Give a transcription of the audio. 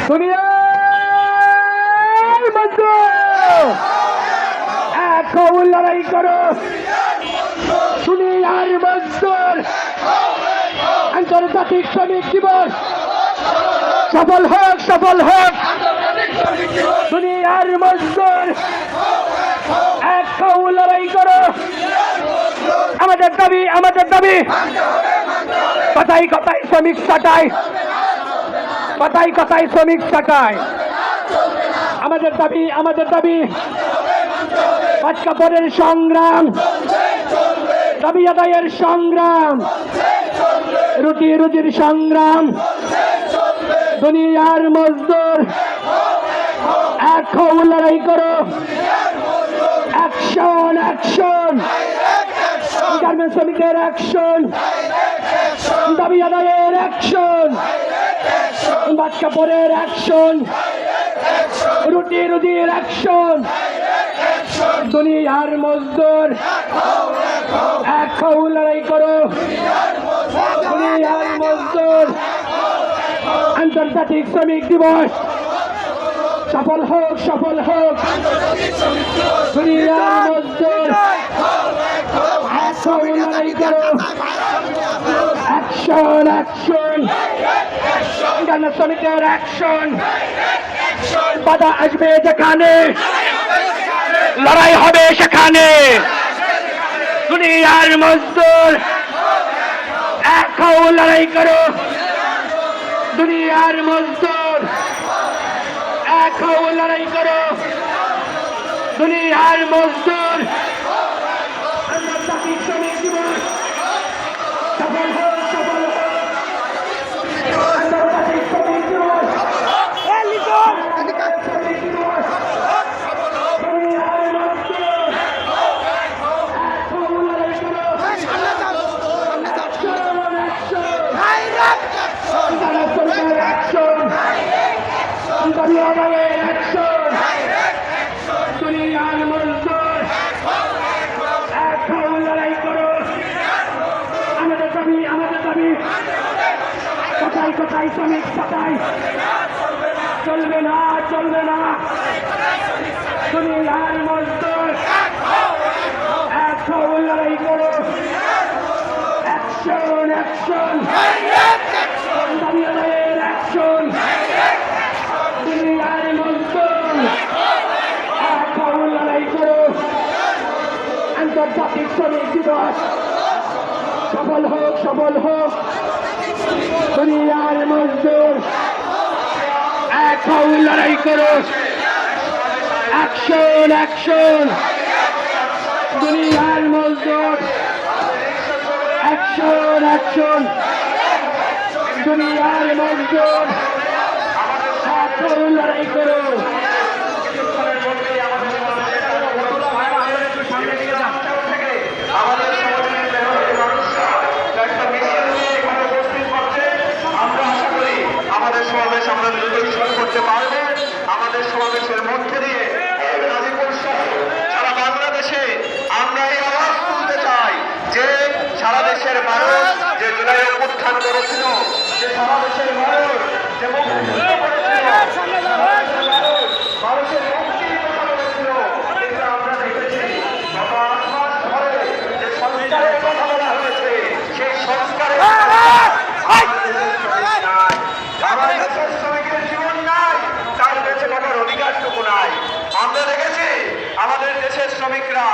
দুনিয়ার মজদুর এক হও লড়াই করো। দুনিয়ার মজদুর আন্তর্জাতিক শ্রমিক দিবস সফল হোক, সফল হোক। দুনিয়ার মজদুর এক হও লড়াই করো। আমাদের দাবি, আমাদের দাবি। কথায় কথায় শ্রমিক ছাঁটাই, কথায় কথায় শ্রমিক ছাঁটাই। আমাদের দাবি, আমাদের দাবি। পাঁচ কাপড়ের সংগ্রাম, দাবি আদায়ের সংগ্রাম, রুটি রুজির সংগ্রাম। দুনিয়ার মজদুর এক হও লড়াই করো। Action, action. গার্মেন্টস শ্রমিকের অ্যাকশন, দাবি আদায়ের অ্যাকশন, পাঁচ কাপড়ের অ্যাকশন, রুটি রুজির অ্যাকশন। দুনিয়ার মজদুর এক হও লড়াই করো। দুনিয়ার মজদুর আন্তর্জাতিক শ্রমিক দিবস সফল হোক, সফল হোক। দুনিয়ার মজদুর এক হও লড়াই করো। Action, action. গার্মেন্টস শ্রমিকের অ্যাকশন। বাধা আসবে যেখানে, লড়াই হবে সেখানে। দুনিয়ার মজদুর এক হও লড়াই করো। দুনিয়ার মজদুর এক হও লড়াই করো। দুনিয়ার মজদুর আন্তর্জাতিক শ্রমিক দিবস সফল হোক, সফল হোক। আন্তর্জাতিক শ্রমিক দিবস, শ্রমিক দিবস। দুনিয়ার মজদুর এক হও লড়াই করো। Action, action. দাবি আদায়ের অ্যাকশন। দুনিয়ার মজদুর এক হও লড়াই করো। আমাদের দাবি, আমাদের দাবি। কোথায় কোথায় শ্রমিক ছাঁটাই চলবে না, চলবে না। দুনিয়ার মজদুর এক হও লড়াই করো। Action, action. দাবি আদায়ের অ্যাকশন। দুনিয়ার মজদুর এক হও লড়াই করো। আন্তর্জাতিক শ্রমিক দিবস সফল হোক, সফল হোক। দুনিয়ার মজদুর এক হও লড়াই করো। Action, action. দুনিয়ার মজদুর অ্যাকশন, অ্যাকশন। দুনিয়ার মজদুর এক হও লড়াই করো। আমাদের সমাবেশ আমরা দ্রুতই শুরু করতে পারবো। আমাদের সমাবেশের মধ্যে দিয়ে গাজীপুর সহ সারা বাংলাদেশে আমরা এই আওয়াজ তুলতে চাই যে সারা দেশের মানুষ যে জুলাই অভ্যুত্থান করেছিল, যে সারা দেশের মানুষ যে মুক্তি করেছিল, মানুষের মুক্তির কথা বলেছিল, কিন্তু আমরা দেখেছি গত 8 মাস ধরে যে সংস্কারের কথা বলা হয়েছে, সেই সংস্কারের আমার দেশের শ্রমিকের জীবন নাই, তার বেঁচে থাকার অধিকারটুকু নাই। আমরা দেখেছি আমাদের দেশের শ্রমিকরা